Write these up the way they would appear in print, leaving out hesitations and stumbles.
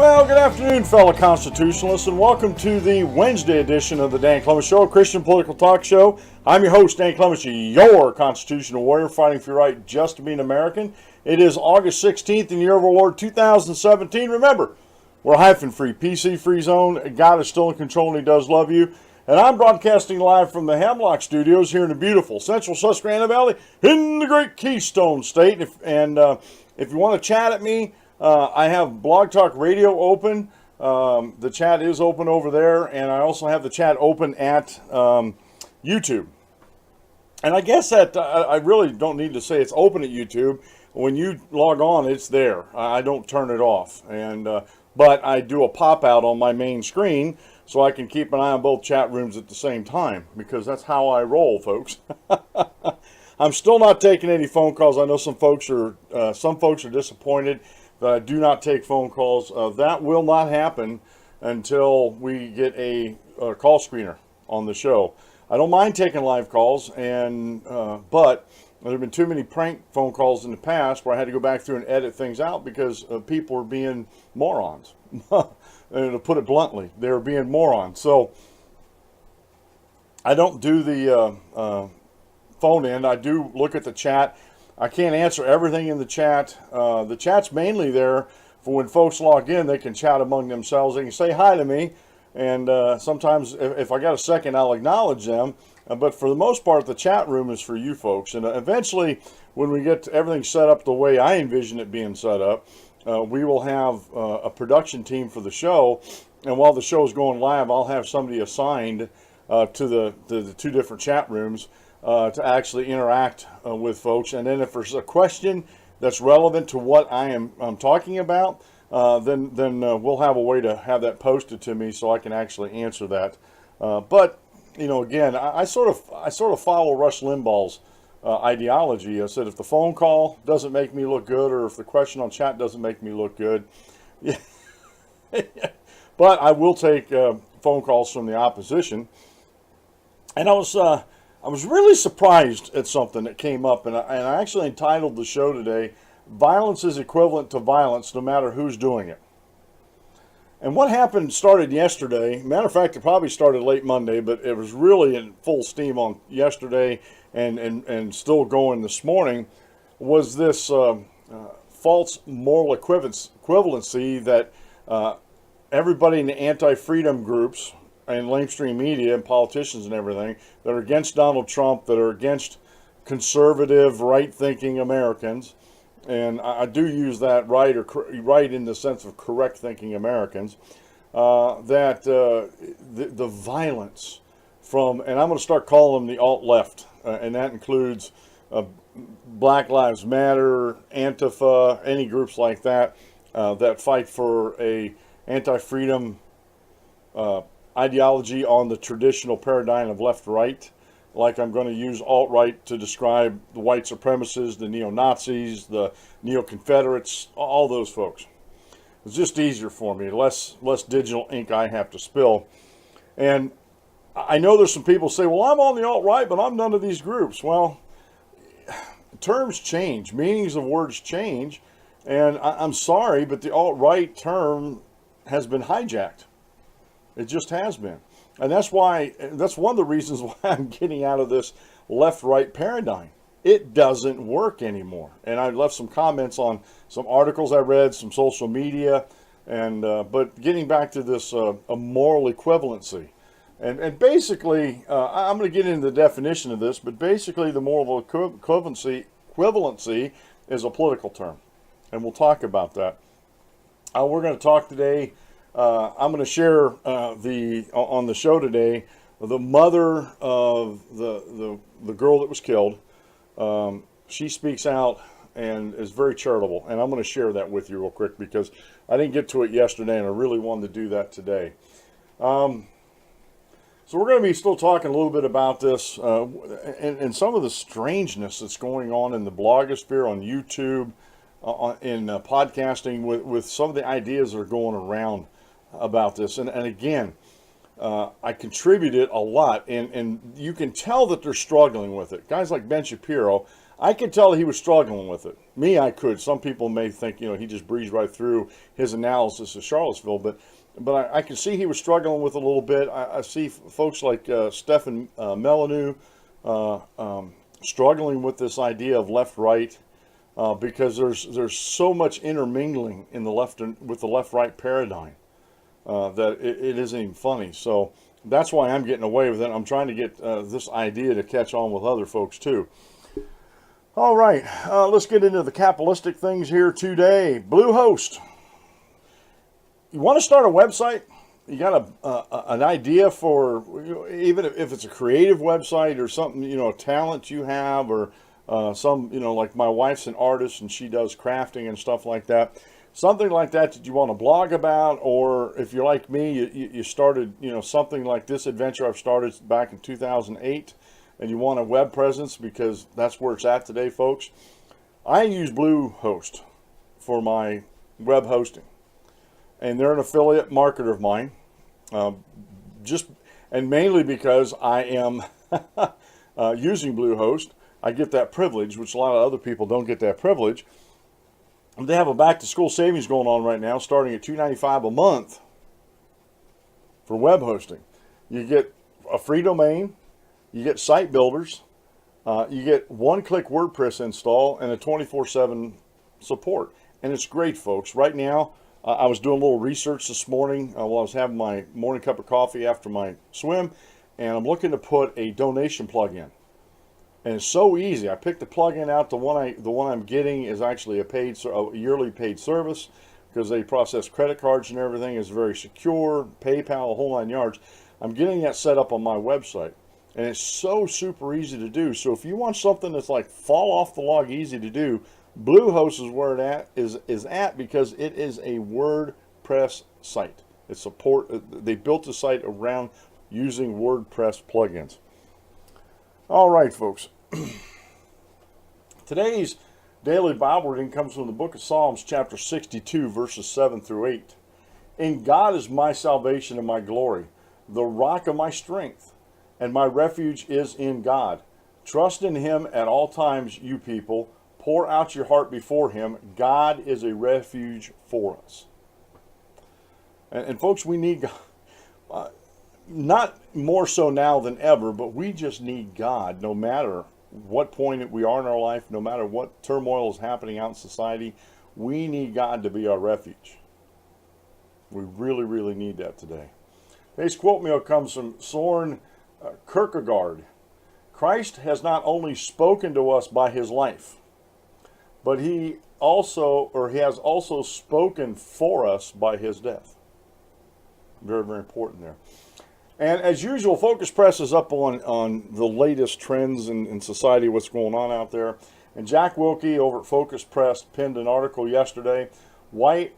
Well, good afternoon, fellow constitutionalists, and welcome to the Wednesday edition of the Dan Clements Show, a Christian political talk show. I'm your host, Dan Clements, your constitutional warrior fighting for your right just to be an American. It is August 16th in the year of our Lord 2017. Remember, we're a hyphen-free, PC-free zone. God is still in control and He does love you. And I'm broadcasting live from the Hemlock Studios here in the beautiful Central Susquehanna Valley in the great Keystone State. If you want to chat at me, I have Blog Talk Radio open. The chat is open over there, and I also have the chat open at YouTube. And I guess that I really don't need to say it's open at YouTube. When you log on, it's there. I don't turn it off. And but I do a pop-out on my main screen so I can keep an eye on both chat rooms at the same time, because that's how I roll, folks. I'm still not taking any phone calls. I know some folks are disappointed that I do not take phone calls. That will not happen until we get a call screener on the show. I don't mind taking live calls, but there have been too many prank phone calls in the past where I had to go back through and edit things out because people were being morons. To put it bluntly, they were being morons. So I don't do the phone in. I do look at the chat. I can't answer everything in the chat. The chat's mainly there for when folks log in, they can chat among themselves. They can say hi to me, and sometimes if I got a second, I'll acknowledge them. But for the most part, the chat room is for you folks. And eventually, when we get everything set up the way I envision it being set up, we will have a production team for the show. And while the show is going live, I'll have somebody assigned to the two different chat rooms to actually interact with folks. And then if there's a question that's relevant to what I'm talking about, then we'll have a way to have that posted to me so I can actually answer that. But you know, again, I sort of follow Rush Limbaugh's ideology. I said if the phone call doesn't make me look good, or if the question on chat doesn't make me look good, yeah. But I will take phone calls from the opposition. And I was really surprised at something that came up, and I actually entitled the show today, "Violence is equivalent to violence no matter who's doing it." And what happened started yesterday. Matter of fact, it probably started late Monday, but it was really in full steam on yesterday and still going this morning, was this false moral equivalency that everybody in the anti-freedom groups and lamestream media and politicians and everything that are against Donald Trump, that are against conservative, right-thinking Americans, and I do use that right in the sense of correct-thinking Americans, that the violence from, and I'm going to start calling them the alt-left, and that includes Black Lives Matter, Antifa, any groups like that that fight for a anti-freedom ideology on the traditional paradigm of left-right, like I'm going to use alt-right to describe the white supremacists, the neo-Nazis, the neo-Confederates, all those folks. It's just easier for me, less digital ink I have to spill. And I know there's some people say, well, I'm on the alt-right, but I'm none of these groups. Well, terms change, meanings of words change, and I'm sorry, but the alt-right term has been hijacked. It just has been. And that's one of the reasons why I'm getting out of this left-right paradigm. It doesn't work anymore. And I left some comments on some articles I read, some social media, and but getting back to this a moral equivalency. And basically, I'm going to get into the definition of this, but basically the moral equivalency is a political term. And we'll talk about that. We're going to talk today. I'm going to share on the show today the mother of the girl that was killed. She speaks out and is very charitable, and I'm going to share that with you real quick because I didn't get to it yesterday, and I really wanted to do that today. So we're going to be still talking a little bit about this and some of the strangeness that's going on in the blogosphere, on YouTube, in podcasting with some of the ideas that are going around about this. And again, I contributed a lot, and you can tell that they're struggling with it. Guys like Ben Shapiro, I could tell he was struggling with it. Me, I could. Some people may think, he just breezed right through his analysis of Charlottesville, but I can see he was struggling with it a little bit. I see folks like Stephen Melanu struggling with this idea of left-right because there's so much intermingling in the with the left-right paradigm that it isn't even funny. So that's why I'm getting away with it. I'm trying to get this idea to catch on with other folks too. All right, let's get into the capitalistic things here today. Bluehost. You want to start a website? You got an idea for, even if it's a creative website or something, a talent you have, or some, like my wife's an artist and she does crafting and stuff like that. Something like that you want to blog about, or if you're like me, you started, something like this adventure I've started back in 2008. And you want a web presence because that's where it's at today, folks. I use Bluehost for my web hosting, and they're an affiliate marketer of mine. And mainly because I am using Bluehost, I get that privilege, which a lot of other people don't get that privilege. And they have a back-to-school savings going on right now, starting at $2.95 a month for web hosting. You get a free domain. You get site builders, you get one-click WordPress install, and a 24/7 support. And it's great, folks. Right now, I was doing a little research this morning while I was having my morning cup of coffee after my swim, and I'm looking to put a donation plug-in. And it's so easy. I picked the plug-in out. The one I'm getting is actually a yearly paid service because they process credit cards and everything. It's very secure, PayPal, a whole 9 yards. I'm getting that set up on my website. And it's so super easy to do. So if you want something that's like fall off the log easy to do, Bluehost is where it is at because it is a WordPress site. They built the site around using WordPress plugins. All right, folks. Today's daily Bible reading comes from the book of Psalms, chapter 62, verses 7 through 8. In God is my salvation and my glory, the rock of my strength. And my refuge is in God. Trust in him at all times, you people. Pour out your heart before him. God is a refuge for us. And folks, we need God. Not more so now than ever, but we just need God no matter what point we are in our life, no matter what turmoil is happening out in society. We need God to be our refuge. We really, really need that today. Today's quote meal comes from Soren Kierkegaard. Christ has not only spoken to us by his life, but he has also spoken for us by his death. Very, very important there. And as usual, Focus Press is up on the latest trends in society, what's going on out there. And Jack Wilkie over at Focus Press penned an article yesterday. I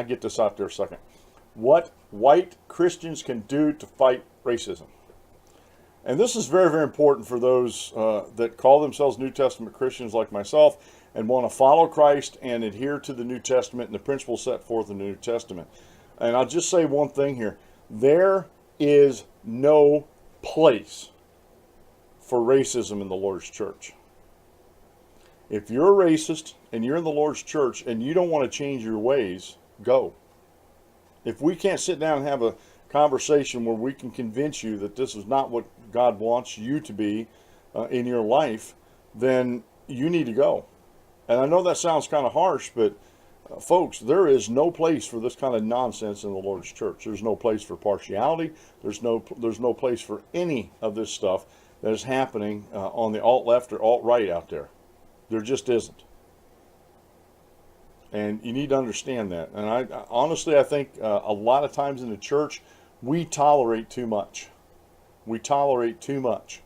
get this out there a second. What white Christians can do to fight racism. And this is very, very important for those that call themselves New Testament Christians like myself and want to follow Christ and adhere to the New Testament and the principles set forth in the New Testament. And I'll just say one thing here. There is no place for racism in the Lord's church. If you're a racist and you're in the Lord's church and you don't want to change your ways, go. If we can't sit down and have a conversation where we can convince you that this is not what God wants you to be in your life, then you need to go. And I know that sounds kind of harsh, but folks, there is no place for this kind of nonsense in the Lord's church. There's no place for partiality. There's no place for any of this stuff that is happening on the alt-left or alt-right out there. There just isn't. And you need to understand that. And I honestly, I think a lot of times in the church, we tolerate too much. We tolerate too much.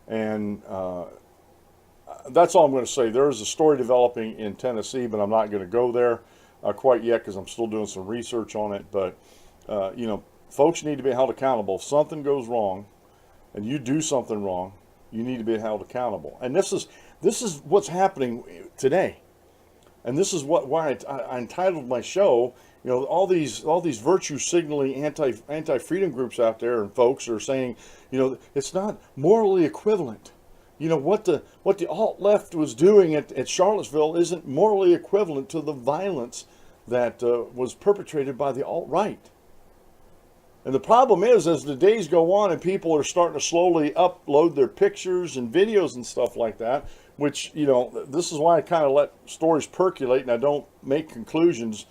And that's all I'm going to say. There is a story developing in Tennessee, but I'm not going to go there quite yet because I'm still doing some research on it. But, folks need to be held accountable. If something goes wrong and you do something wrong, you need to be held accountable. And this is what's happening today. And this is why I entitled my show. You know, all these virtue signaling anti freedom groups out there and folks are saying, you know, it's not morally equivalent. You know, what the alt left was doing at Charlottesville isn't morally equivalent to the violence that was perpetrated by the alt right. And the problem is, as the days go on and people are starting to slowly upload their pictures and videos and stuff like that, which, you know, this is why I kind of let stories percolate and I don't make conclusions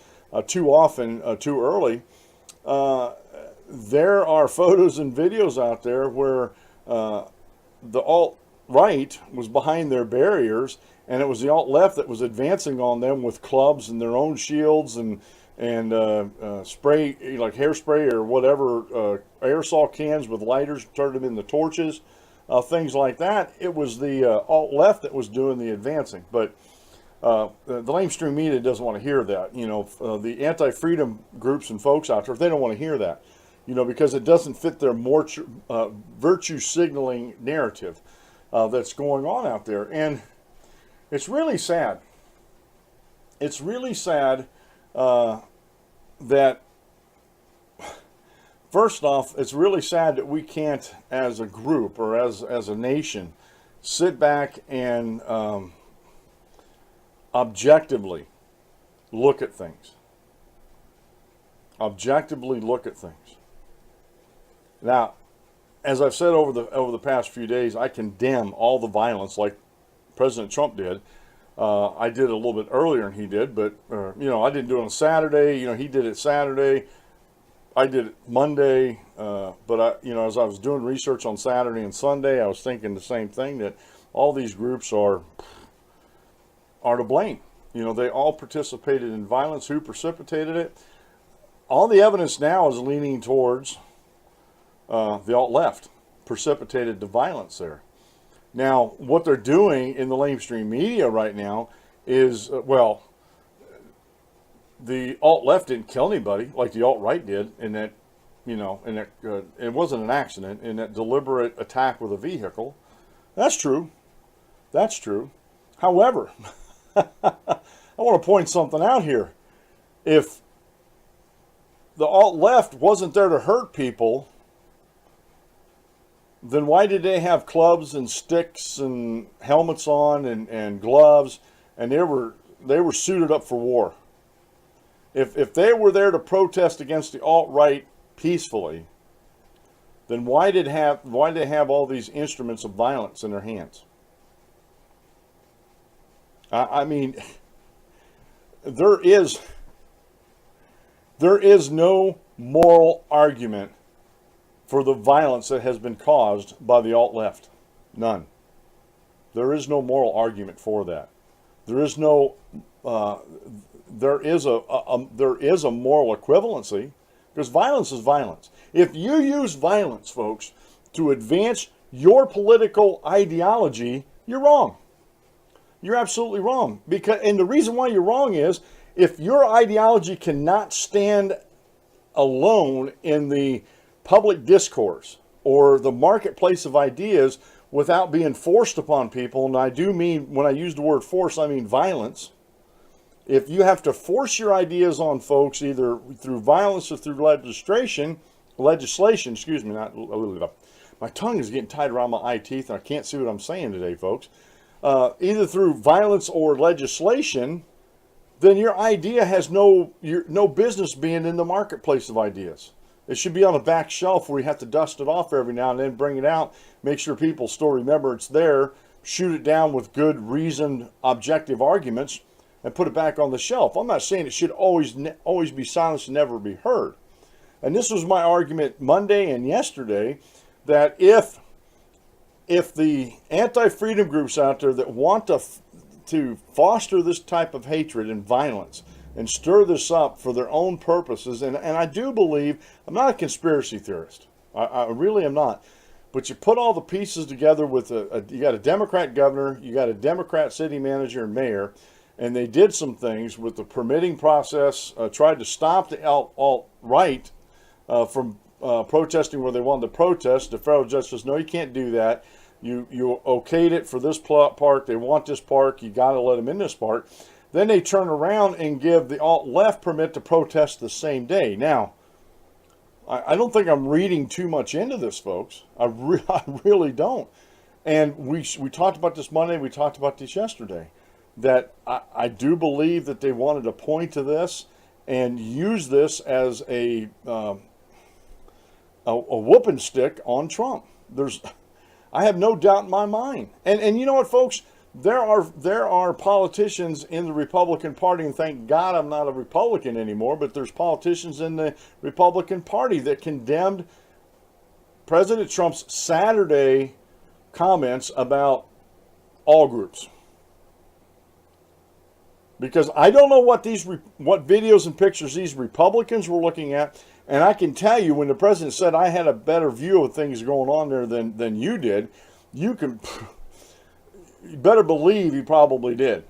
too often, too early. There are photos and videos out there where the alt-right was behind their barriers, and it was the alt-left that was advancing on them with clubs and their own shields and spray, like hairspray or whatever, aerosol cans with lighters, turned them into torches, things like that. It was the alt-left that was doing the advancing. But the lamestream media doesn't want to hear that. You know, the anti-freedom groups and folks out there, they don't want to hear that. You know, because it doesn't fit their more virtue signaling narrative that's going on out there. And it's really sad. It's really sad that, first off, it's really sad that we can't, as a group or as a nation, sit back and objectively look at things. Objectively look at things. Now, as I've said over the past few days, I condemn all the violence like President Trump did. I did it a little bit earlier than he did, but you know, I didn't do it on Saturday. You know, he did it Saturday. I did it Monday. But you know, as I was doing research on Saturday and Sunday, I was thinking the same thing, that all these groups are to blame. You know, they all participated in violence. Who precipitated it? All the evidence now is leaning towards the alt-left precipitated the violence there. Now, what they're doing in the lamestream media right now is, well, the alt-left didn't kill anybody like the alt-right did in that, you know, in that it wasn't an accident, in that deliberate attack with a vehicle. That's true. That's true. However, I want to point something out here. If the alt-left wasn't there to hurt people, then why did they have clubs and sticks and helmets on and gloves, and they were suited up for war? If they were there to protest against the alt-right peacefully, then why did they have all these instruments of violence in their hands? I mean, there is no moral argument for the violence that has been caused by the alt-left. None. There is no moral argument for that. There is no. There is a moral equivalency, because violence is violence. If you use violence, folks, to advance your political ideology, you're wrong. You're absolutely wrong. And the reason why you're wrong is, if your ideology cannot stand alone in the public discourse or the marketplace of ideas without being forced upon people, and I do mean, when I use the word force, I mean violence. If you have to force your ideas on folks, either through violence or through legislation, excuse me, my tongue is getting tied around my eye teeth and I can't see what I'm saying today, folks. Either through violence or legislation, then your idea has no business being in the marketplace of ideas. It should be on a back shelf where you have to dust it off every now and then, bring it out, make sure people still remember it's there, shoot it down with good, reasoned, objective arguments, and put it back on the shelf. I'm not saying it should always be silenced and never be heard. And this was my argument Monday and yesterday, that if the anti-freedom groups out there that want to foster this type of hatred and violence and stir this up for their own purposes, and I do believe, I'm not a conspiracy theorist, I really am not, but you put all the pieces together with you got a Democrat governor, you got a Democrat city manager and mayor, and they did some things with the permitting process, tried to stop the alt-right from protesting where they wanted to protest. The federal judge says, no, you can't do that. You okayed it for this park. They want this park. You got to let them in this park. Then they turn around and give the alt-left permit to protest the same day. Now, I don't think I'm reading too much into this, folks. I really don't. And we talked about this Monday, we talked about this yesterday, that I do believe that they wanted to point to this and use this as a whooping stick on Trump. I have no doubt in my mind. And you know what, folks? There are politicians in the Republican Party, and thank God I'm not a Republican anymore, but there's politicians in the Republican Party that condemned President Trump's Saturday comments about all groups. Because I don't know what videos and pictures these Republicans were looking at, and I can tell you when the president said I had a better view of things going on there than you did, you better believe he probably did.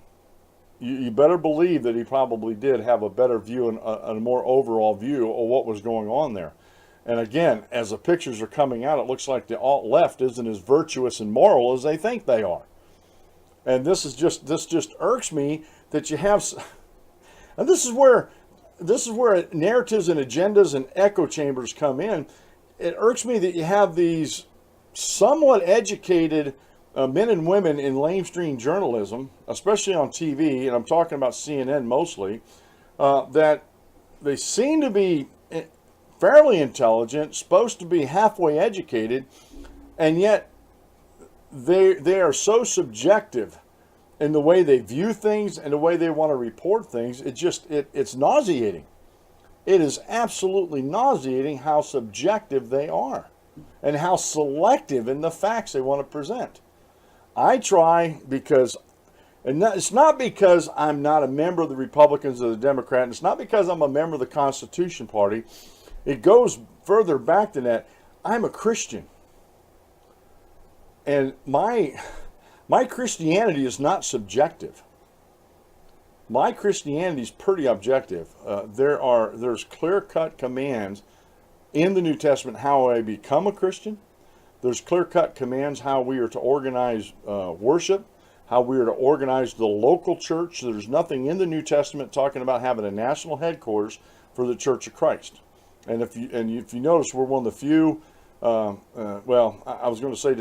You better believe that he probably did have a better view and a more overall view of what was going on there. And again, as the pictures are coming out, it looks like the alt-left isn't as virtuous and moral as they think they are. And this just irks me that you have, and this is where narratives and agendas and echo chambers come in. It irks me that you have these somewhat educated men and women in lamestream journalism, especially on TV, and I'm talking about CNN mostly, that they seem to be fairly intelligent, supposed to be halfway educated, and yet they are so subjective in the way they view things and the way they want to report things. It's nauseating. It is absolutely nauseating how subjective they are and how selective in the facts they want to present. I try because, and it's not because I'm not a member of the Republicans or the Democrats, and it's not because I'm a member of the Constitution Party. It goes further back than that. I'm a Christian. And my Christianity is not subjective. My Christianity is pretty objective. There's clear-cut commands in the New Testament how I become a Christian. There's clear-cut commands how we are to organize worship, how we are to organize the local church. There's nothing in the New Testament talking about having a national headquarters for the Church of Christ. And if you notice, we're one of the few, I was going to say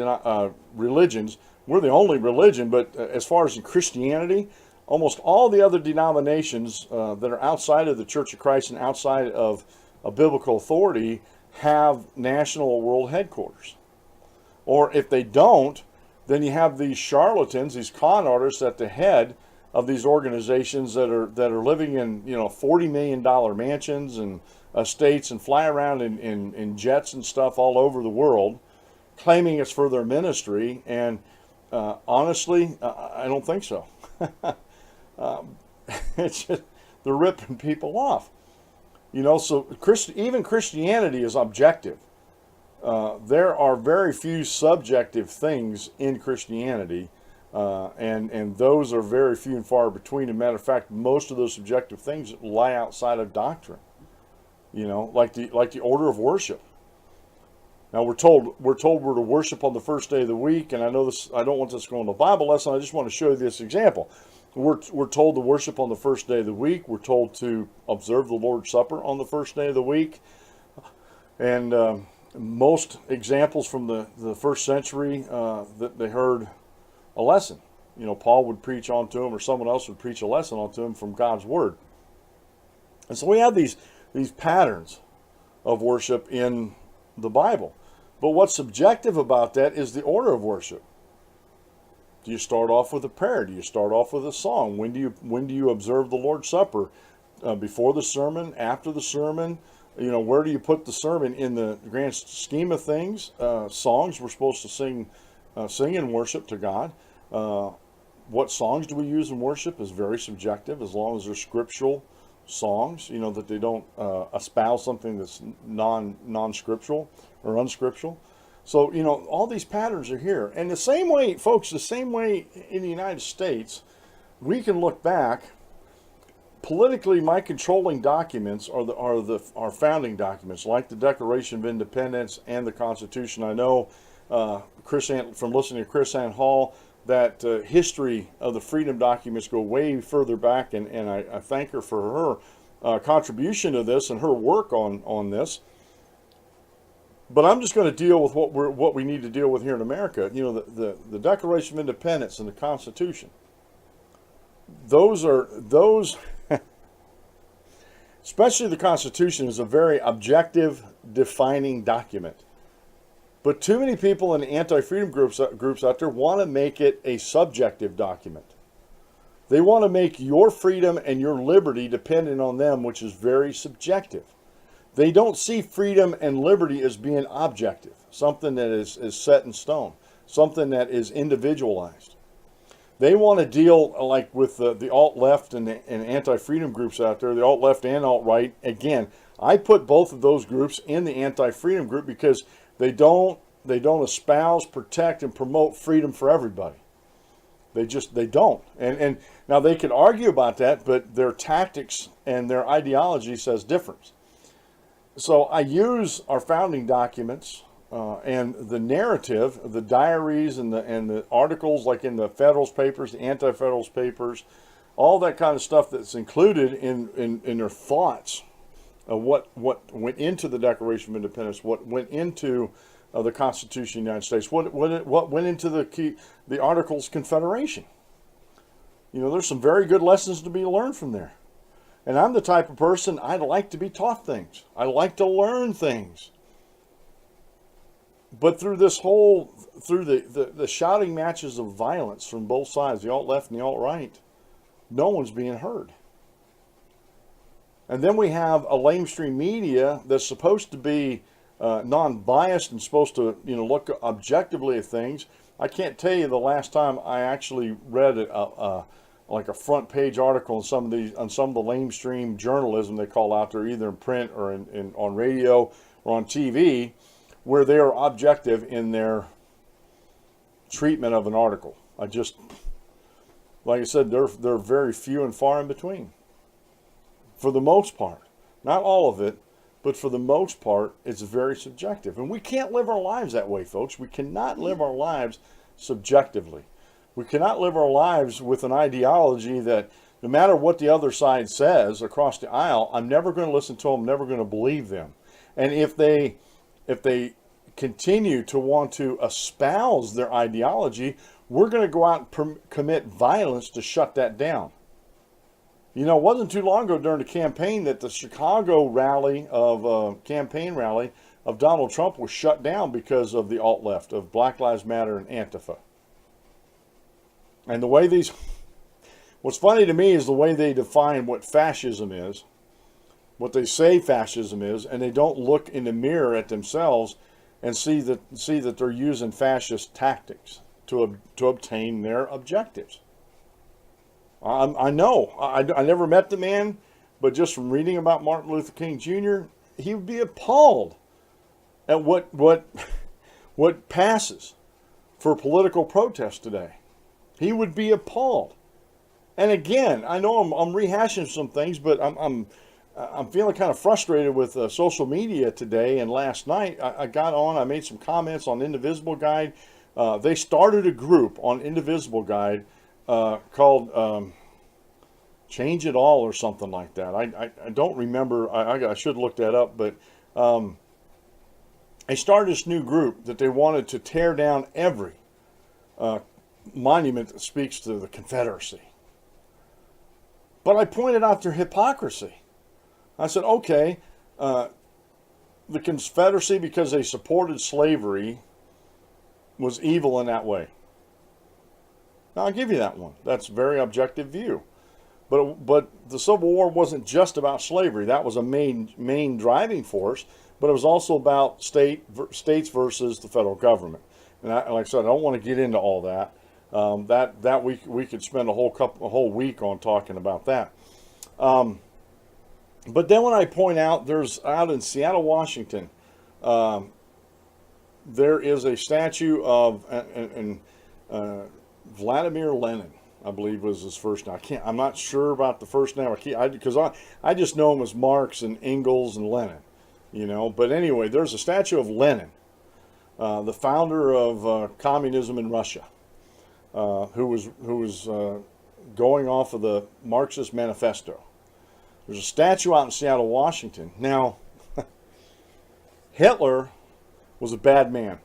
religions. We're the only religion, but as far as in Christianity, almost all the other denominations that are outside of the Church of Christ and outside of a biblical authority have national or world headquarters. Or if they don't, then you have these charlatans, these con artists at the head of these organizations that are living in $40 million mansions and estates and fly around in jets and stuff all over the world, claiming it's for their ministry. And honestly, I don't think so. It's just, they're ripping people off. So even Christianity is objective. There are very few subjective things in Christianity, and those are very few and far between. As a matter of fact, most of those subjective things lie outside of doctrine. Like the order of worship. Now we're told we're to worship on the first day of the week, and I know this. I don't want this to go into a Bible lesson. I just want to show you this example. We're told to worship on the first day of the week. We're told to observe the Lord's Supper on the first day of the week, and most examples from the first century that they heard a lesson. Paul would preach onto them, or someone else would preach a lesson onto them from God's Word. And so we have these patterns of worship in the Bible. But what's subjective about that is the order of worship. Do you start off with a prayer? Do you start off with a song? When do you observe the Lord's Supper? Before the sermon? After the sermon? Where do you put the sermon in the grand scheme of things? Songs, we're supposed to sing in worship to God. What songs do we use in worship is very subjective, as long as they're scriptural songs, that they don't espouse something that's non-scriptural or unscriptural. So, all these patterns are here. And the same way, folks, the same way in the United States, we can look back. Politically, my controlling documents are founding documents, like the Declaration of Independence and the Constitution. I know from listening to Chris Ann Hall, that history of the freedom documents go way further back, and I thank her for her contribution to this and her work on this. But I'm just going to deal with what we need to deal with here in America. You know, the Declaration of Independence and the Constitution. Those, especially the Constitution, is a very objective, defining document. But too many people in anti-freedom groups out there want to make it a subjective document. They want to make your freedom and your liberty dependent on them, which is very subjective. They don't see freedom and liberty as being objective, something that is set in stone, something that is individualized. They want to deal like with the alt-left and anti-freedom groups out there, the alt-left and alt-right. Again, I put both of those groups in the anti-freedom group because they don't espouse, protect, and promote freedom for everybody. They don't. And now they could argue about that, but their tactics and their ideology says different. So I use our founding documents and the narrative, the diaries and the articles like in the Federalist Papers, the Anti-Federalist Papers, all that kind of stuff that's included in their thoughts of what went into the Declaration of Independence, what went into the Constitution of the United States, what went into the Articles of Confederation. You know, there's some very good lessons to be learned from there. And I'm the type of person, I like to be taught things. I like to learn things. But through this through the shouting matches of violence from both sides, the alt-left and the alt-right, no one's being heard. And then we have a lamestream media that's supposed to be non-biased and supposed to, you know, look objectively at things. I can't tell you the last time I actually read like a front page article on some of the lamestream journalism they call out there, either in print or on radio or on TV, where they are objective in their treatment of an article. Like I said, they're very few and far in between. For the most part, not all of it, but for the most part, it's very subjective. And we can't live our lives that way, folks. We cannot live our lives subjectively. We cannot live our lives with an ideology that no matter what the other side says across the aisle, I'm never going to listen to them, never going to believe them. And if they continue to want to espouse their ideology, we're going to go out and commit violence to shut that down. You know, it wasn't too long ago during the campaign that the Chicago campaign rally of Donald Trump was shut down because of the alt-left, of Black Lives Matter and Antifa. And the way what's funny to me is the way they define what fascism is, what they say fascism is, and they don't look in the mirror at themselves and see that they're using fascist tactics to obtain their objectives. I know. I never met the man, but just from reading about Martin Luther King Jr., he would be appalled at what passes for political protest today. He would be appalled. And again, I know I'm rehashing some things, but I'm feeling kind of frustrated with social media today. And last night, I got on. I made some comments on Indivisible Guide. They started a group on Indivisible Guide called Change It All or something like that. I don't remember. I should look that up. But they started this new group that they wanted to tear down every monument that speaks to the Confederacy. But I pointed out their hypocrisy. I said, okay, the Confederacy, because they supported slavery, was evil in that way. Now, I'll give you that one. That's a very objective view. But the Civil War wasn't just about slavery. That was a main driving force, but it was also about states versus the federal government. And like I said, I don't want to get into all that. That we could spend a whole week on talking about that. But then when I point out, there's out in Seattle, Washington, there is a statue of Vladimir Lenin, I believe was his first name. I'm not sure about the first name because I just know him as Marx and Engels and Lenin, you know. But anyway, there's a statue of Lenin, the founder of communism in Russia. who was going off of the Marxist Manifesto. There's a statue out in Seattle, Washington. Now, Hitler was a bad man,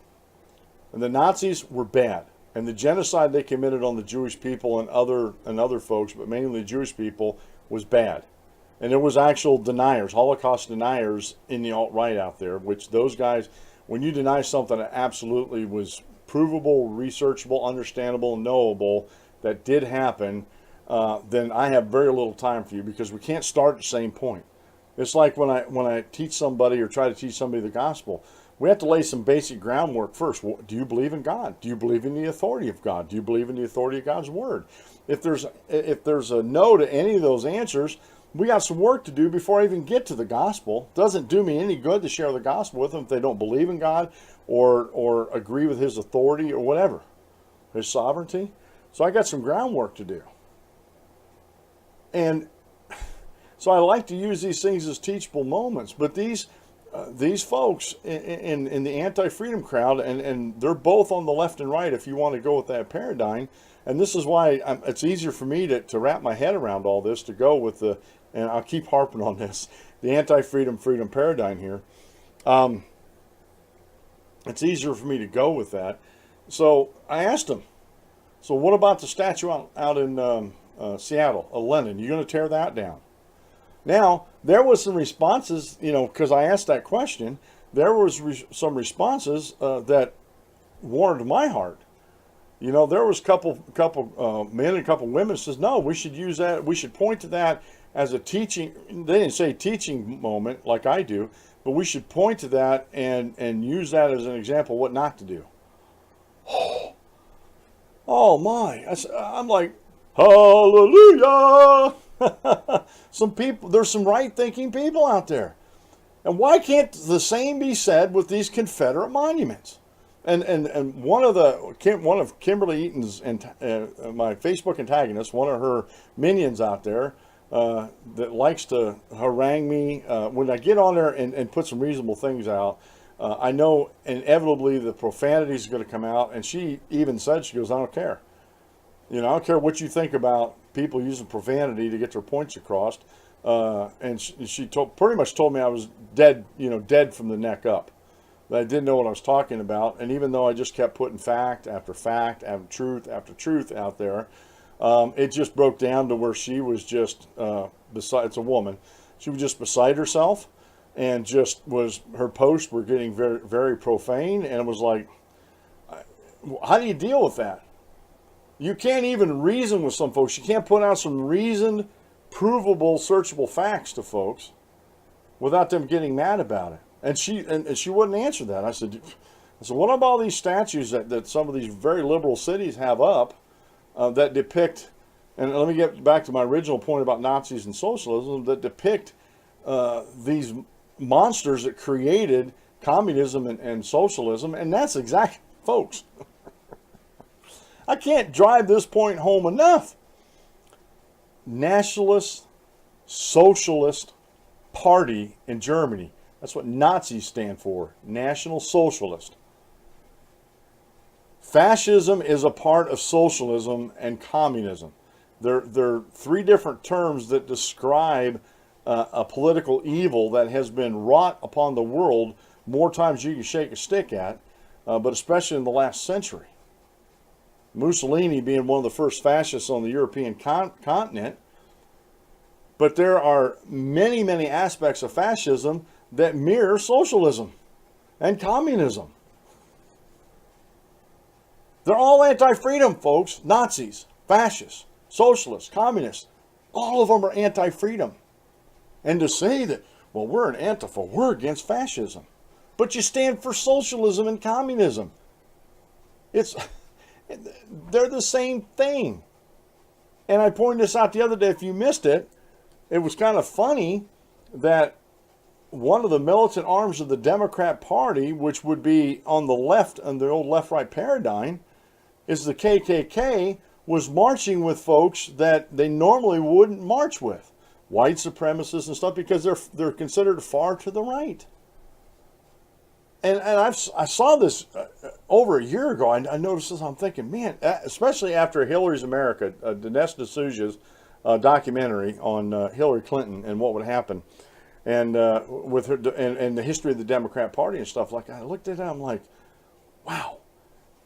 and the Nazis were bad, and the genocide they committed on the Jewish people and other folks, but mainly the Jewish people, was bad. And there was actual deniers, Holocaust deniers in the alt-right out there, which those guys, when you deny something that absolutely was provable, researchable, understandable, knowable, that did happen, then I have very little time for you, because we can't start at the same point. It's like when I teach somebody or try to teach somebody the gospel, we have to lay some basic groundwork first. Well, do you believe in God? Do you believe in the authority of God? Do you believe in the authority of God's word? If there's a no to any of those answers, we got some work to do before I even get to the gospel. Doesn't do me any good to share the gospel with them if they don't believe in God or agree with his authority or whatever, his sovereignty. So I got some groundwork to do. And so I like to use these things as teachable moments. But these folks in the anti-freedom crowd, and they're both on the left and right if you want to go with that paradigm. And this is why it's easier for me to wrap my head around all this, to go with and I'll keep harping on this, the anti-freedom paradigm here. It's easier for me to go with that. So I asked him, so what about the statue out in Seattle, Lenin? You going to tear that down? Now, there was some responses, because I asked that question, there was some responses that warmed my heart. There was a couple men and a couple women says, no, we should use that. We should point to that as a teaching. They didn't say teaching moment like I do, but we should point to that and use that as an example of what not to do. Oh my! I'm like, hallelujah! Some people, there's some right-thinking people out there, and why can't the same be said with these Confederate monuments? And one of Kimberly Eaton's my Facebook antagonist, one of her minions out there that likes to harangue me when I get on there and put some reasonable things out. I know inevitably the profanity is going to come out, and she even said, she goes, I don't care. I don't care what you think about people using profanity to get their points across. And she pretty much told me I was dead, dead from the neck up. That I didn't know what I was talking about. And even though I just kept putting fact after truth out there, it just broke down to where she was just, it's a woman, she was just beside herself, and her posts were getting very, very profane. And it was like, how do you deal with that? You can't even reason with some folks. You can't put out some reasoned, provable, searchable facts to folks without them getting mad about it. And she wouldn't answer that. I said, what about all these statues that some of these very liberal cities have up that depict, and let me get back to my original point about Nazis and socialism, that depict these monsters that created communism and socialism. And that's exactly, folks, I can't drive this point home enough. Nationalist Socialist Party in Germany. That's what Nazis stand for, National Socialist. Fascism is a part of socialism and communism. They're three different terms that describe a political evil that has been wrought upon the world more times than you can shake a stick at, but especially in the last century. Mussolini being one of the first fascists on the European continent. But there are many, many aspects of fascism that mirror socialism and communism. They're all anti-freedom, folks. Nazis, fascists, socialists, communists. All of them are anti-freedom. And to say that, well, we're an Antifa, we're against fascism. But you stand for socialism and communism. They're the same thing. And I pointed this out the other day, if you missed it, it was kind of funny that one of the militant arms of the Democrat Party, which would be on the left, on the old left-right paradigm, is the KKK, was marching with folks that they normally wouldn't march with. White supremacists and stuff, because they're considered far to the right. I saw this over a year ago. I noticed this. I'm thinking, man, especially after Hillary's America, Dinesh D'Souza's documentary on Hillary Clinton and what would happen, and with her and the history of the Democrat Party and stuff like that. I looked at it, I'm like, wow.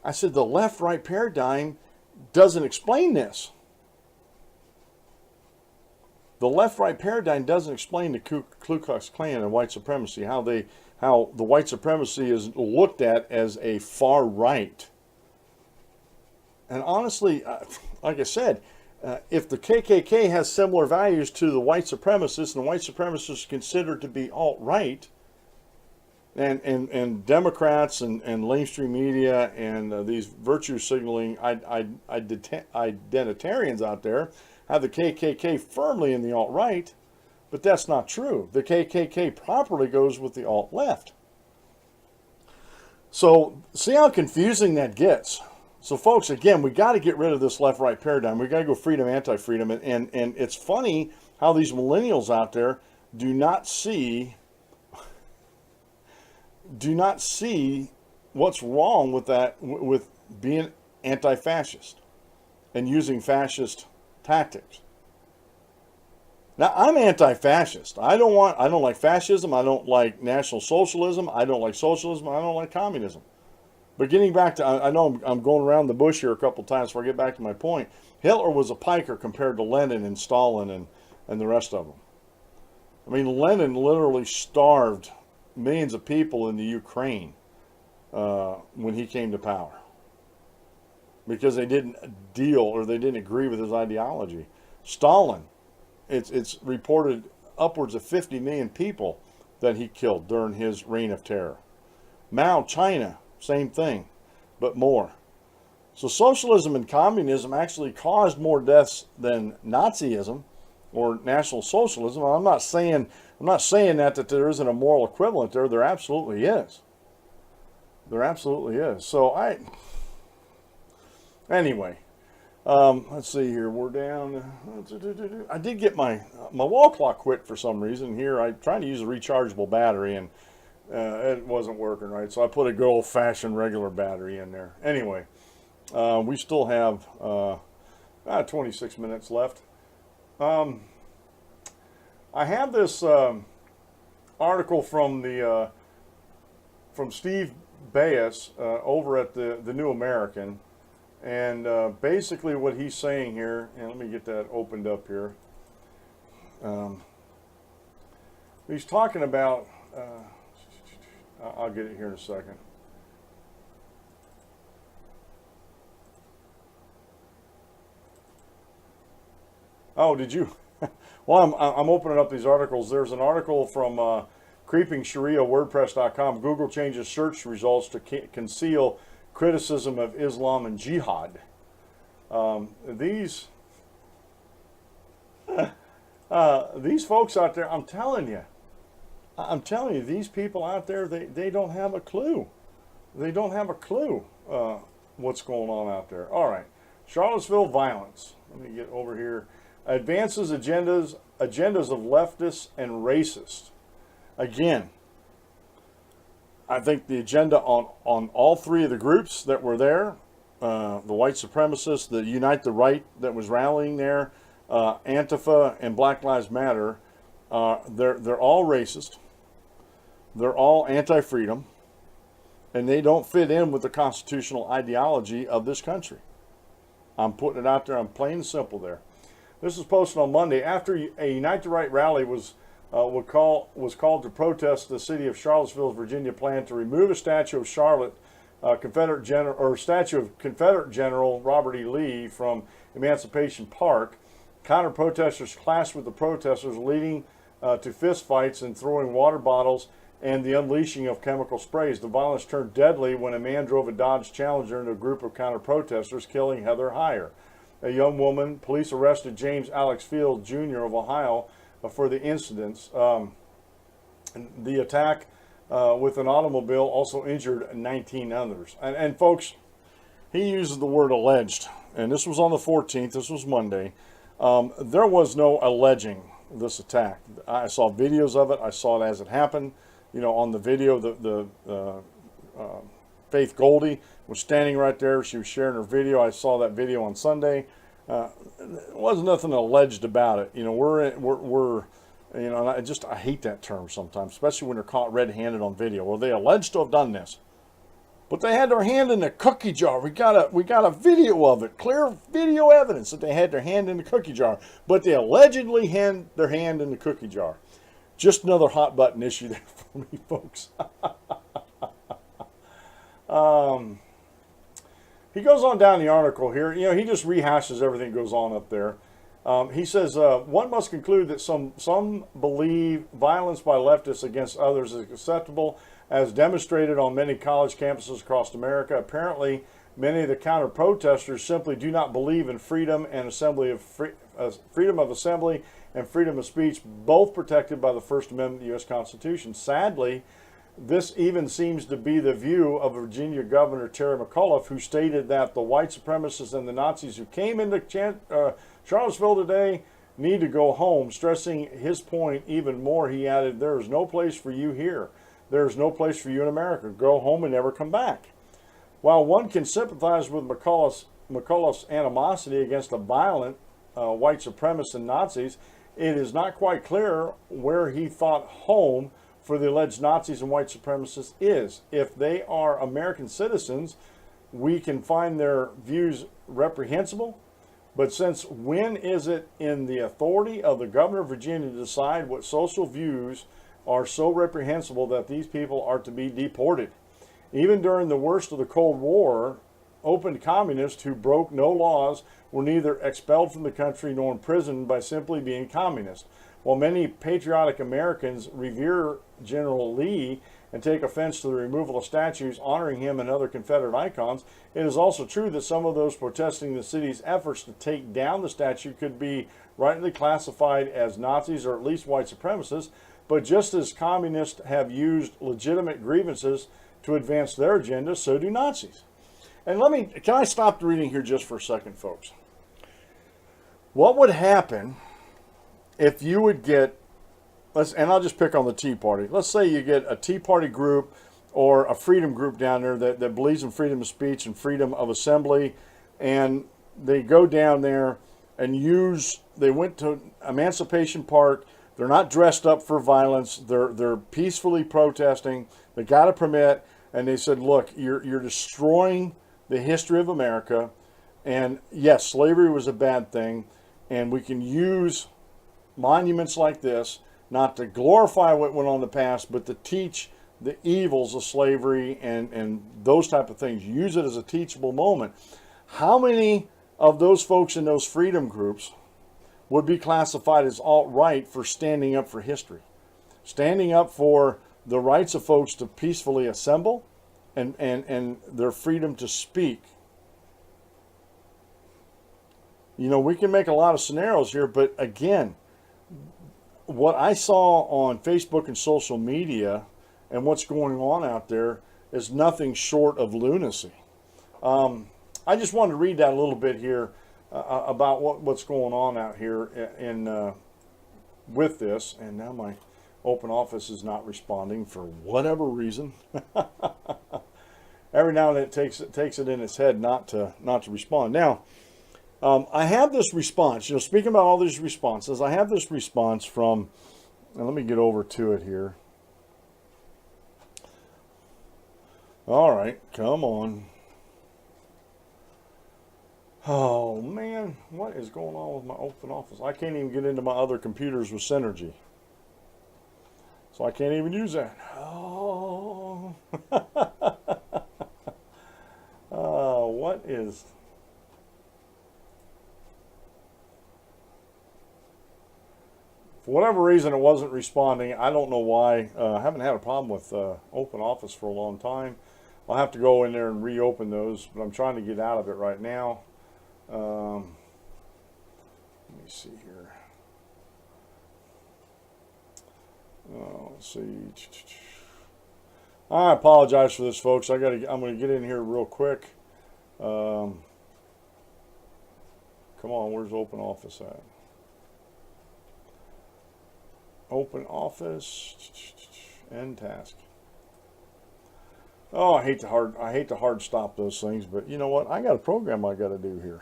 I said the left-right paradigm doesn't explain this. The left-right paradigm doesn't explain the Ku Klux Klan and white supremacy, how the white supremacy is looked at as a far right. And honestly, like I said, if the KKK has similar values to the white supremacists, and the white supremacists considered to be alt-right, and Democrats and lamestream media and these virtue signaling identitarians out there have the KKK firmly in the alt-right, but that's not true. The KKK properly goes with the alt-left. So see how confusing that gets. So folks, again, we got to get rid of this left-right paradigm. We got to go freedom, anti-freedom, and it's funny how these millennials out there do not see what's wrong with that, with being anti-fascist and using fascist tactics. Now, I'm anti-fascist. I don't like fascism. I don't like National Socialism. I don't like socialism. I don't like communism. But getting back to, I know I'm going around the bush here a couple times before I get back to my point. Hitler was a piker compared to Lenin and Stalin and the rest of them. I mean, Lenin literally starved millions of people in the Ukraine when he came to power because they didn't deal or they didn't agree with his ideology. Stalin, it's reported upwards of 50 million people that he killed during his reign of terror. Mao, China, same thing, but more. So socialism and communism actually caused more deaths than Nazism or National Socialism. I'm not saying that there isn't a moral equivalent there. There absolutely is. There absolutely is. So anyway, let's see here. We're down. I did get my wall clock quit for some reason here. I tried to use a rechargeable battery and it wasn't working right. So I put a good old-fashioned regular battery in there. Anyway, we still have 26 minutes left. I have this article from Steve Baez over at the New American, and basically what he's saying here, and let me get that opened up here. He's talking about, I'll get it here in a second. Oh, did you? Well, I'm opening up these articles. There's an article from creepingsharia.wordpress.com. Google changes search results to conceal criticism of Islam and jihad. These folks out there, I'm telling you, these people out there, they don't have a clue. They don't have a clue what's going on out there. All right, Charlottesville violence. Let me get over here. Advances agendas of leftists and racists. Again, I think the agenda on all three of the groups that were there, the white supremacists, the Unite the Right that was rallying there, Antifa and Black Lives Matter, they're all racist. They're all anti-freedom, and they don't fit in with the constitutional ideology of this country. I'm putting it out there. I'm plain and simple there. This was posted on Monday after a Unite the Right rally was called to protest the city of Charlottesville's Virginia plan to remove a statue of Confederate General Robert E. Lee from Emancipation Park. Counter-protesters clashed with the protesters, leading to fistfights and throwing water bottles and the unleashing of chemical sprays. The violence turned deadly when a man drove a Dodge Challenger into a group of counter-protesters, killing Heather Heyer, a young woman. Police arrested James Alex Field, Jr. of Ohio for the incidents. The attack with an automobile also injured 19 others. And folks, he uses the word alleged. And this was on the 14th. This was Monday. There was no alleging this attack. I saw videos of it. I saw it as it happened. you know, on the video, Faith Goldie was standing right there. She was sharing her video. I saw that video on Sunday. There wasn't nothing alleged about it. You know, we're you know, and I hate that term sometimes, especially when they're caught red-handed on video. Well, they alleged to have done this, but they had their hand in the cookie jar. We got a video of it, clear video evidence that they had their hand in the cookie jar, but they allegedly had their hand in the cookie jar. Just another hot button issue there for me, folks. He goes on down the article here. You know, he just rehashes everything that goes on up there. He says, one must conclude that some believe violence by leftists against others is acceptable, as demonstrated on many college campuses across America. Apparently, many of the counter-protesters simply do not believe in freedom and freedom of assembly and freedom of speech, both protected by the First Amendment of the U.S. Constitution. Sadly, this even seems to be the view of Virginia Governor Terry McAuliffe, who stated that the white supremacists and the Nazis who came into Charlottesville today need to go home. Stressing his point even more, he added, "There is no place for you here. There is no place for you in America. Go home and never come back." While one can sympathize with McAuliffe's animosity against the violent white supremacists and Nazis, it is not quite clear where he thought home for the alleged Nazis and white supremacists is. If they are American citizens, we can find their views reprehensible. But since when is it in the authority of the governor of Virginia to decide what social views are so reprehensible that these people are to be deported? Even during the worst of the Cold War, open communists who broke no laws were neither expelled from the country nor imprisoned by simply being communist. While many patriotic Americans revere General Lee and take offense to the removal of statues honoring him and other Confederate icons, it is also true that some of those protesting the city's efforts to take down the statue could be rightly classified as Nazis or at least white supremacists. But just as communists have used legitimate grievances to advance their agenda, so do Nazis. And can I stop the reading here just for a second, folks? What would happen if you would get, and I'll just pick on the Tea Party. Let's say you get a Tea Party group or a freedom group down there that believes in freedom of speech and freedom of assembly, and they go down there and they went to Emancipation Park. They're not dressed up for violence. They're peacefully protesting. They got a permit, and they said, look, you're destroying the history of America, and yes, slavery was a bad thing, and we can use monuments like this not to glorify what went on in the past, but to teach the evils of slavery and those type of things. Use it as a teachable moment. How many of those folks in those freedom groups would be classified as alt-right for standing up for history, standing up for the rights of folks to peacefully assemble and their freedom to speak? You know, we can make a lot of scenarios here, but again, what I saw on Facebook and social media and what's going on out there is nothing short of lunacy. I just wanted to read that a little bit here about what's going on out here with this. And now my open office is not responding for whatever reason. Every now and then it takes it in its head not to respond. Now, I have this response, you know, speaking about all these responses, I have this response from, and let me get over to it here. All right, come on. Oh, man, what is going on with my open office? I can't even get into my other computers with Synergy. So I can't even use that. Oh. What is... For whatever reason, it wasn't responding. I don't know why. I haven't had a problem with Open Office for a long time. I'll have to go in there and reopen those, but I'm trying to get out of it right now. Let me see here. Let's see. I apologize for this, folks. I'm going to get in here real quick. Come on, where's Open Office at? Open Office, End task. Oh, I hate to hard stop those things, but you know what? I got a program I got to do here.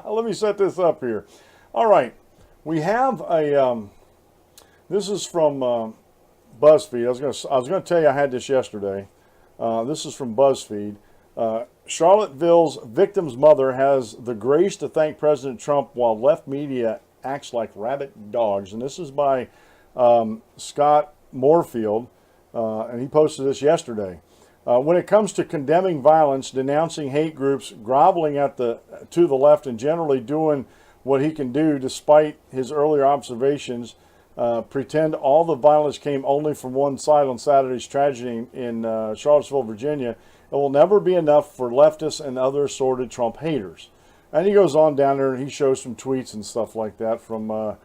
Let me set this up here. All right, we have a. This is from BuzzFeed. I was gonna tell you I had this yesterday. This is from BuzzFeed. Charlottesville's victim's mother has the grace to thank President Trump while left media acts like rabid dogs. And this is by Scott Moorfield, and he posted this yesterday. When it comes to condemning violence, denouncing hate groups, groveling to the left, and generally doing what he can do despite his earlier observations, pretend all the violence came only from one side on Saturday's tragedy in Charlottesville, Virginia, it will never be enough for leftists and other assorted Trump haters. And he goes on down there and he shows some tweets and stuff like that from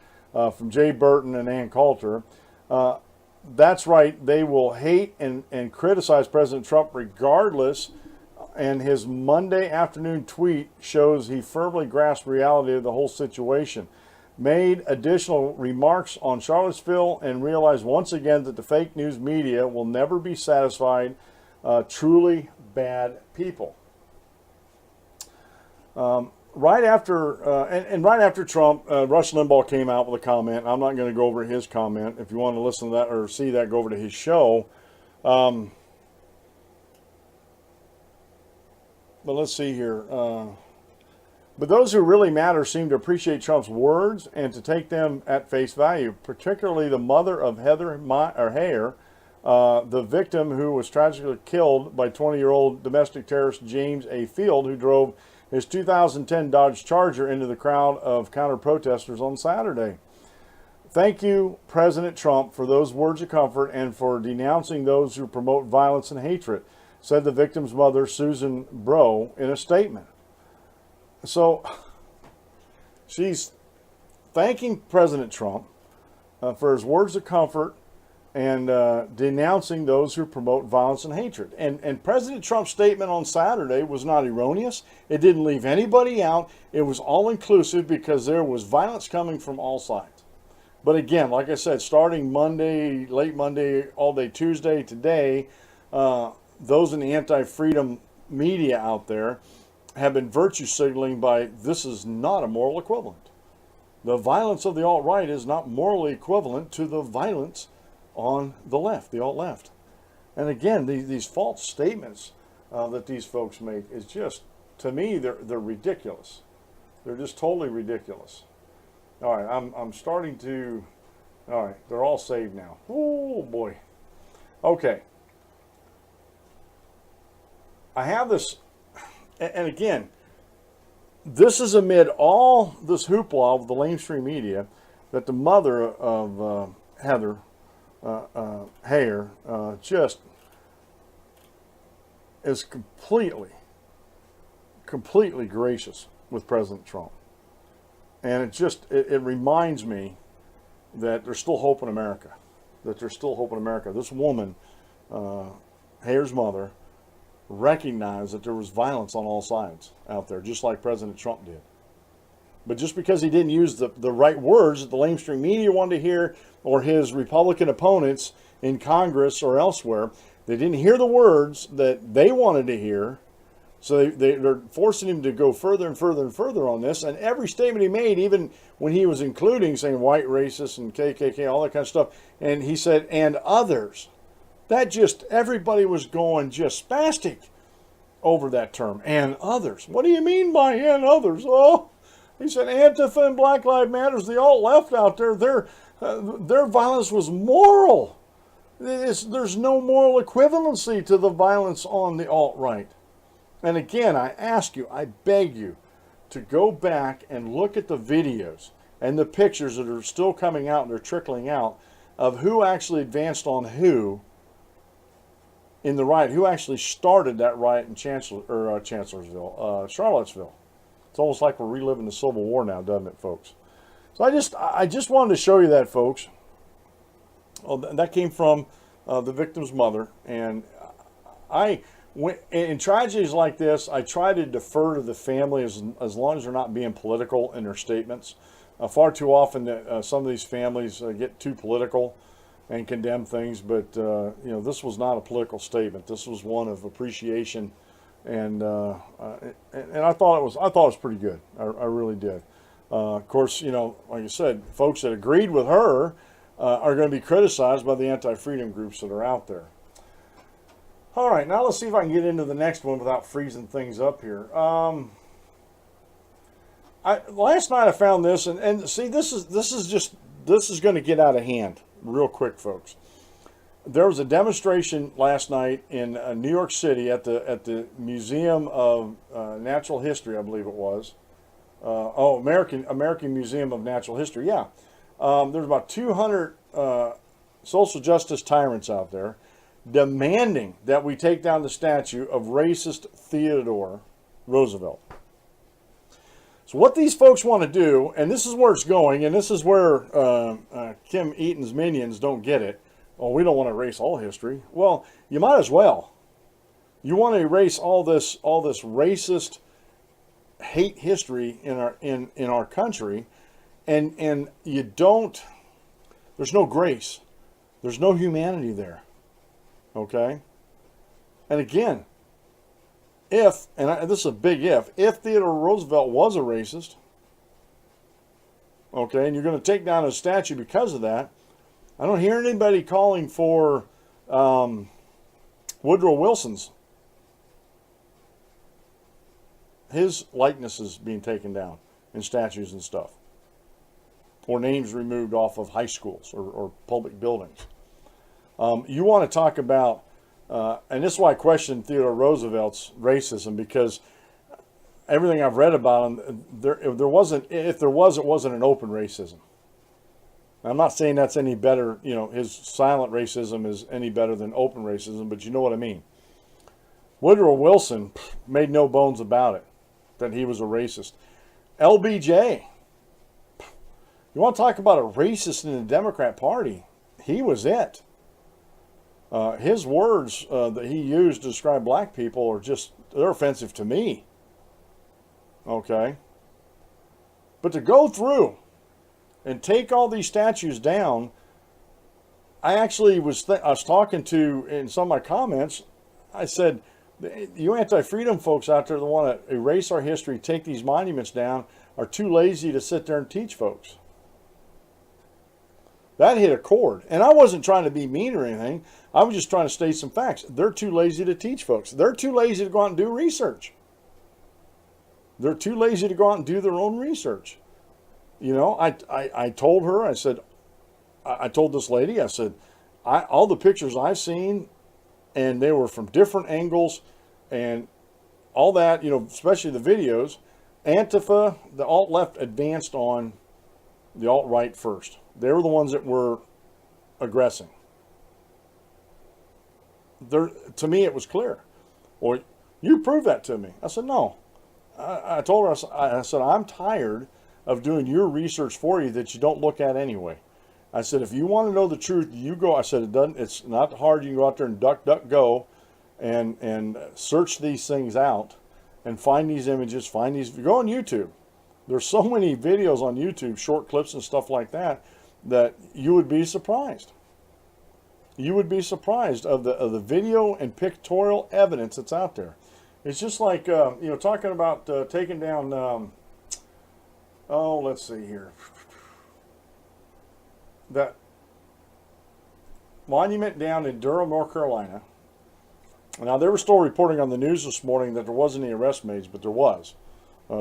Jay Burton and Ann Coulter. That's right, they will hate and criticize President Trump regardless, and his Monday afternoon tweet shows he firmly grasped reality of the whole situation. Made additional remarks on Charlottesville and realized once again that the fake news media will never be satisfied. Truly bad people. Right after Trump, Rush Limbaugh came out with a comment. I'm not going to go over his comment. If you want to listen to that or see that, go over to his show. But let's see here. But those who really matter seem to appreciate Trump's words and to take them at face value, particularly the mother of Heather Heyer, the victim who was tragically killed by 20-year-old domestic terrorist James A. Field, who drove his 2010 Dodge Charger into the crowd of counter-protesters on Saturday. Thank you, President Trump, for those words of comfort and for denouncing those who promote violence and hatred, said the victim's mother, Susan Bro, in a statement. So, she's thanking President Trump for his words of comfort and denouncing those who promote violence and hatred. And President Trump's statement on Saturday was not erroneous. It didn't leave anybody out. It was all-inclusive because there was violence coming from all sides. But again, like I said, starting Monday, late Monday, all day Tuesday, today, those in the anti-freedom media out there have been virtue signaling by this is not a moral equivalent. The violence of the alt-right is not morally equivalent to the violence on the left, the alt-left. And again, these false statements that these folks make is just, to me, they're ridiculous. They're just totally ridiculous. All right, I'm starting to, all right, they're all saved now. Oh boy. Okay. I have this, and again, this is amid all this hoopla of the lamestream media that the mother of Heather Heyer just is completely gracious with President Trump. And it reminds me that there's still hope in America. That there's still hope in America. This woman, Heyer's mother, recognized that there was violence on all sides out there, just like President Trump did. But just because he didn't use the right words that the lamestream media wanted to hear, or his Republican opponents in Congress or elsewhere, they didn't hear the words that they wanted to hear. So they're forcing him to go further and further and further on this. And every statement he made, even when he was including saying white racists and KKK, all that kind of stuff, and he said, and others, that just, everybody was going just spastic over that term, and others. What do you mean by and others? Oh, he said Antifa and Black Lives Matter, the alt-left out there, their violence was moral. There's no moral equivalency to the violence on the alt-right. And again, I ask you, I beg you, to go back and look at the videos and the pictures that are still coming out and they're trickling out of who actually advanced on who in the riot, who actually started that riot in Chancellorsville, Charlottesville. It's almost like we're reliving the Civil War now, doesn't it, folks? So I just wanted to show you that, folks. Oh, that came from the victim's mother, and in tragedies like this, I try to defer to the family as long as they're not being political in their statements. Far too often, some of these families get too political, and condemn things, but you know, this was not a political statement. This was one of appreciation, and I thought it was pretty good. I really did. Of course, you know, like I said, folks that agreed with her are going to be criticized by the anti-freedom groups that are out there. All right, now let's see if I can get into the next one without freezing things up here. Last night I found this, and see, this is going to get out of hand real quick, folks. There was a demonstration last night in New York City at the Museum of Natural History, I believe it was. American Museum of Natural History. Yeah, there's about 200 social justice tyrants out there demanding that we take down the statue of racist Theodore Roosevelt. So what these folks want to do, and this is where it's going, and this is where Kim Eaton's minions don't get it. Oh, we don't want to erase all history. Well, you might as well. You want to erase all this racist hate history in our country, and you don't. There's no grace. There's no humanity there. Okay? And again, this is a big if Theodore Roosevelt was a racist, okay, and you're going to take down his statue because of that, I don't hear anybody calling for Woodrow Wilson's, his likenesses being taken down in statues and stuff, or names removed off of high schools or public buildings. You want to talk about, and this is why I question Theodore Roosevelt's racism, because everything I've read about him, if there was, it wasn't an open racism. I'm not saying that's any better, you know, his silent racism is any better than open racism, but you know what I mean. Woodrow Wilson made no bones about it, that he was a racist. LBJ, you want to talk about a racist in the Democrat Party, he was it. His words that he used to describe black people are they're offensive to me. Okay? But to go through and take all these statues down, I actually was talking to, in some of my comments, I said, you anti-freedom folks out there that want to erase our history, take these monuments down, are too lazy to sit there and teach folks. That hit a chord. And I wasn't trying to be mean or anything. I was just trying to state some facts. They're too lazy to teach folks. They're too lazy to go out and do research. They're too lazy to go out and do their own research. You know, I told her, I told this lady, I said, all the pictures I've seen, and they were from different angles and all that, you know, especially the videos, Antifa, the alt-left advanced on the alt-right first. They were the ones that were aggressing. To me, it was clear. Well, you prove that to me. I said, no. I told her, I said, I'm tired of doing your research for you that you don't look at anyway. I said, if you want to know the truth, you go. I said, it's not hard. You can go out there and duck, go and search these things out and find these images, go on YouTube. There's so many videos on YouTube, short clips and stuff like that, that you would be surprised. You would be surprised of the video and pictorial evidence that's out there. It's just like, you know, talking about taking down, let's see here. That monument down in Durham, North Carolina. Now, they were still reporting on the news this morning that there wasn't any arrest made, but there was.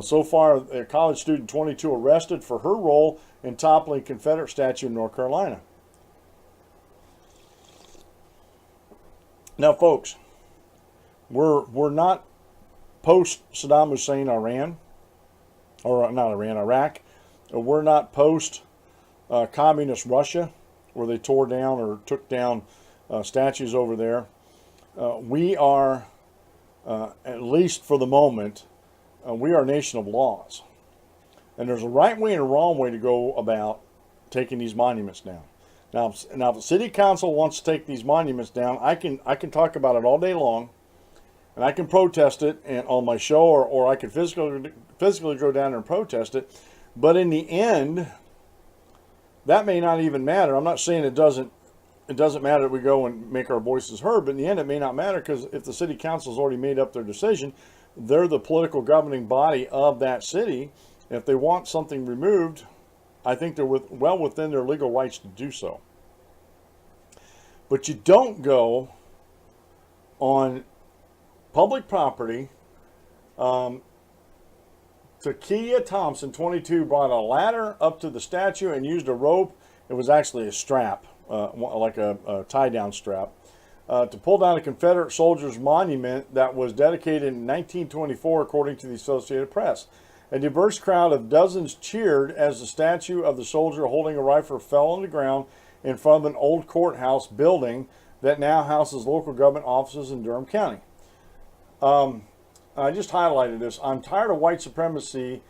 So far, a college student 22 arrested for her role in toppling Confederate statue in North Carolina. Now, folks, we're not post Saddam Hussein Iran, or not Iran, Iraq. We're not post communist Russia, where they tore down or took down statues over there. We are, at least for the moment, we are a nation of laws. And there's a right way and a wrong way to go about taking these monuments down. Now, if the city council wants to take these monuments down, I can talk about it all day long, and I can protest it on my show, or I can physically go down there and protest it. But in the end, that may not even matter. I'm not saying it doesn't it doesn't matter that we go and make our voices heard, but in the end it may not matter, because if the city council's already made up their decision, they're the political governing body of that city. If they want something removed, I think they're well within their legal rights to do so. But you don't go on public property. Takia Thompson, 22, brought a ladder up to the statue and used a rope. It was actually a strap, like a tie-down strap, to pull down a Confederate soldier's monument that was dedicated in 1924, according to the Associated Press. A diverse crowd of dozens cheered as the statue of the soldier holding a rifle fell on the ground in front of an old courthouse building that now houses local government offices in Durham County. I just highlighted this. I'm tired of white supremacy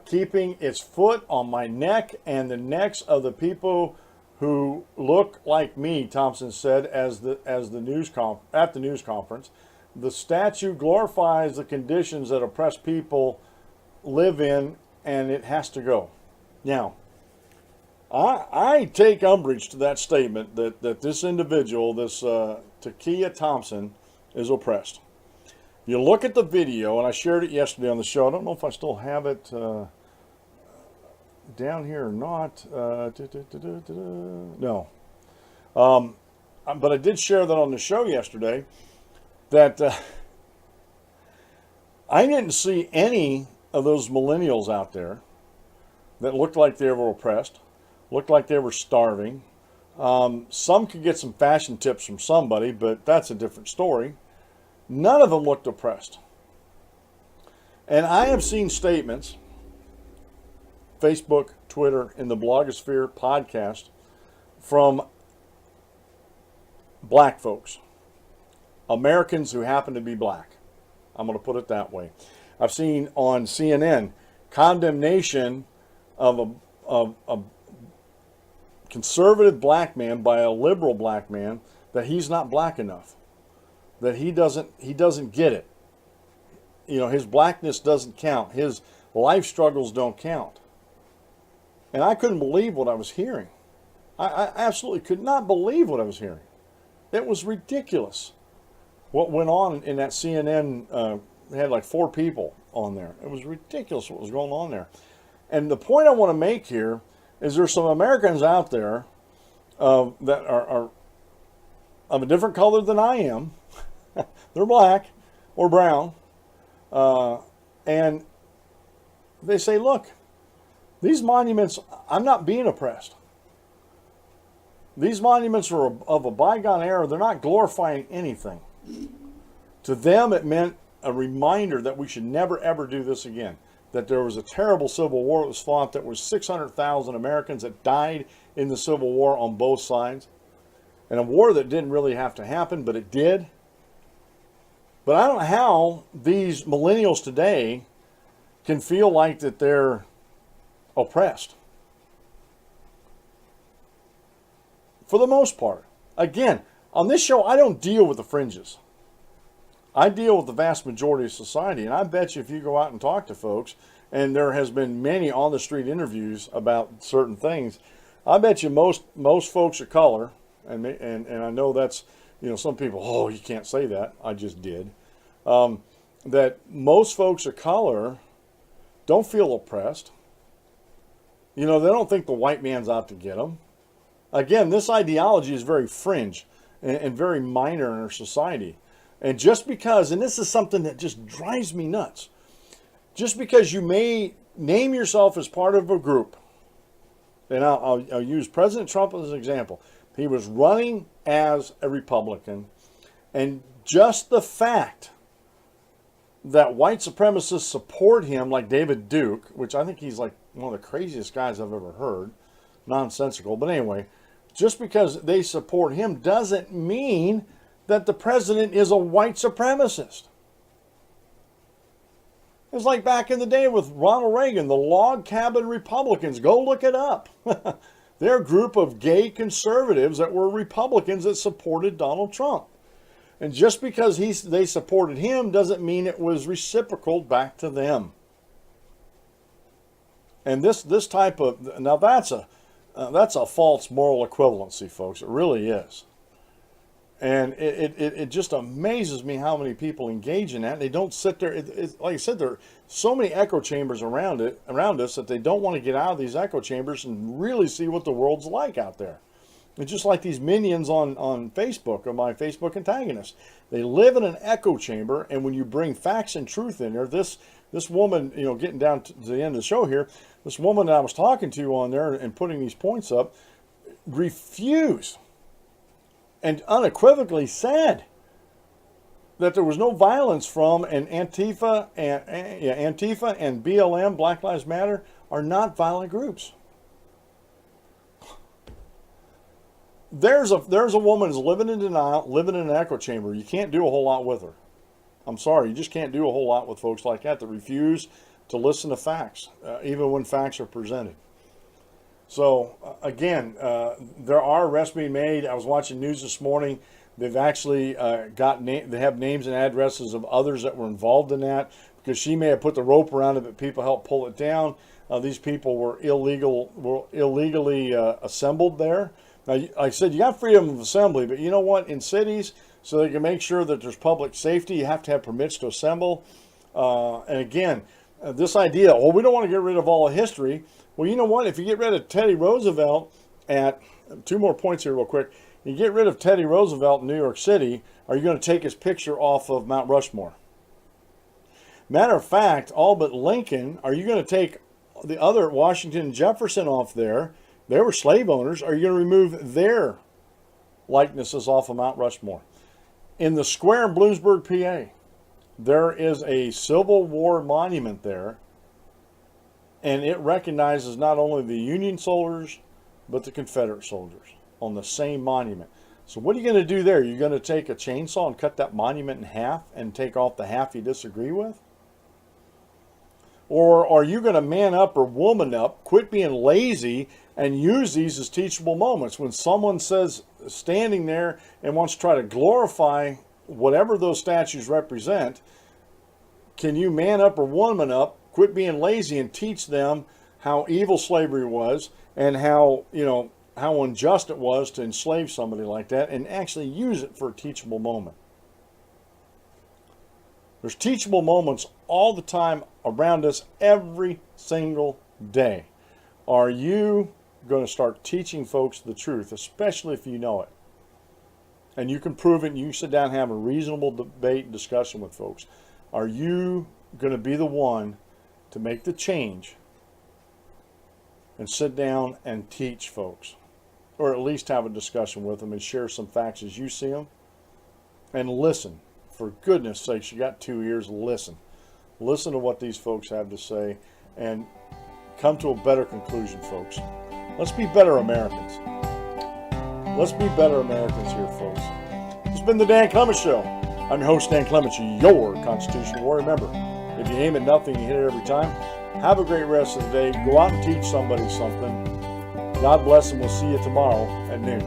keeping its foot on my neck and the necks of the people who look like me, Thompson said at the news conference. The statue glorifies the conditions that oppressed people live in, and it has to go. Now, I take umbrage to that statement that this individual, this Takia Thompson, is oppressed. You look at the video, and I shared it yesterday on the show. I don't know if I still have it down here or not. No. But I did share that on the show yesterday, that I didn't see any of those millennials out there that looked like they were oppressed, looked like they were starving. Some could get some fashion tips from somebody, but that's a different story. None of them looked oppressed. And I have seen statements, Facebook, Twitter, in the blogosphere, podcast, from black folks, Americans who happen to be black. I'm going to put it that way. I've seen on CNN condemnation of a conservative black man by a liberal black man, that he's not black enough, that he doesn't get it. You know, his blackness doesn't count. His life struggles don't count. And I couldn't believe what I was hearing. I absolutely could not believe what I was hearing. It was ridiculous what went on in that CNN. They had like 4 people on there. It was ridiculous what was going on there. And the point I want to make here is there's some Americans out there that are of a different color than I am. They're black or brown. And they say, look, these monuments, I'm not being oppressed. These monuments are of a bygone era. They're not glorifying anything. To them, it meant a reminder that we should never, ever do this again. That there was a terrible civil war that was fought, that was 600,000 Americans that died in the Civil War on both sides. And a war that didn't really have to happen, but it did. But I don't know how these millennials today can feel like that they're oppressed. For the most part. Again, on this show, I don't deal with the fringes. I deal with the vast majority of society. And I bet you if you go out and talk to folks, and there has been many on-the-street interviews about certain things, I bet you most folks of color, and I know that's, you know, some people, oh, you can't say that. I just did. That most folks of color don't feel oppressed. You know, they don't think the white man's out to get them. Again, this ideology is very fringe and very minor in our society. And just because, and this is something that just drives me nuts, just because you may name yourself as part of a group, and I'll use President Trump as an example. He was running as a Republican, and just the fact that white supremacists support him, like David Duke, which I think he's like one of the craziest guys I've ever heard, nonsensical, but anyway, just because they support him doesn't mean that the president is a white supremacist. It's like back in the day with Ronald Reagan, the log cabin Republicans. Go look it up. They're a group of gay conservatives that were Republicans that supported Donald Trump. And just because they supported him doesn't mean it was reciprocal back to them. And this type of, now that's That's a false moral equivalency, folks. It really is. And it just amazes me how many people engage in that. They don't sit there. Like I said, there are so many echo chambers around us that they don't want to get out of these echo chambers and really see what the world's like out there. It's just like these minions on Facebook, or my Facebook antagonists. They live in an echo chamber, and when you bring facts and truth in there, this woman, getting down to the end of the show here, this woman that I was talking to on there and putting these points up, refused and unequivocally said that there was no violence from, and Antifa and BLM, Black Lives Matter, are not violent groups. There's a woman who's living in denial, living in an echo chamber. You can't do a whole lot with her. I'm sorry, you just can't do a whole lot with folks like that refuse to listen to facts, even when facts are presented. So again, there are arrests being made. I was watching news this morning. They've actually they have names and addresses of others that were involved in that, because she may have put the rope around it, but people helped pull it down. These people were illegally assembled there. Now, like I said, you got freedom of assembly, but you know what? In cities, so they can make sure that there's public safety, you have to have permits to assemble. And again, this idea, we don't want to get rid of all of history. Well, you know what? If you get rid of Teddy Roosevelt two more points here real quick. You get rid of Teddy Roosevelt in New York City, are you going to take his picture off of Mount Rushmore? Matter of fact, all but Lincoln, are you going to take the other Washington and Jefferson off there? They were slave owners. Are you going to remove their likenesses off of Mount Rushmore? In the square in Bloomsburg, PA, there is a Civil War monument there, and it recognizes not only the Union soldiers, but the Confederate soldiers on the same monument. So what are you going to do there? You're going to take a chainsaw and cut that monument in half and take off the half you disagree with? Or are you going to man up or woman up, quit being lazy, and use these as teachable moments? When someone says, standing there and wants to try to glorify whatever those statues represent, can you man up or woman up, quit being lazy, and teach them how evil slavery was and how unjust it was to enslave somebody like that, and actually use it for a teachable moment? There's teachable moments all the time around us every single day. Are you going to start teaching folks the truth, especially if you know it? And you can prove it, and you can sit down and have a reasonable debate and discussion with folks. Are you going to be the one to make the change and sit down and teach folks? Or at least have a discussion with them and share some facts as you see them? And listen. For goodness sakes, you got 2 ears, listen. Listen to what these folks have to say and come to a better conclusion, folks. Let's be better Americans. Let's be better Americans here, folks. It's been the Dan Clements Show. I'm your host, Dan Clements, your constitutional warrior. Remember, if you aim at nothing, you hit it every time. Have a great rest of the day. Go out and teach somebody something. God bless, and we'll see you tomorrow at noon.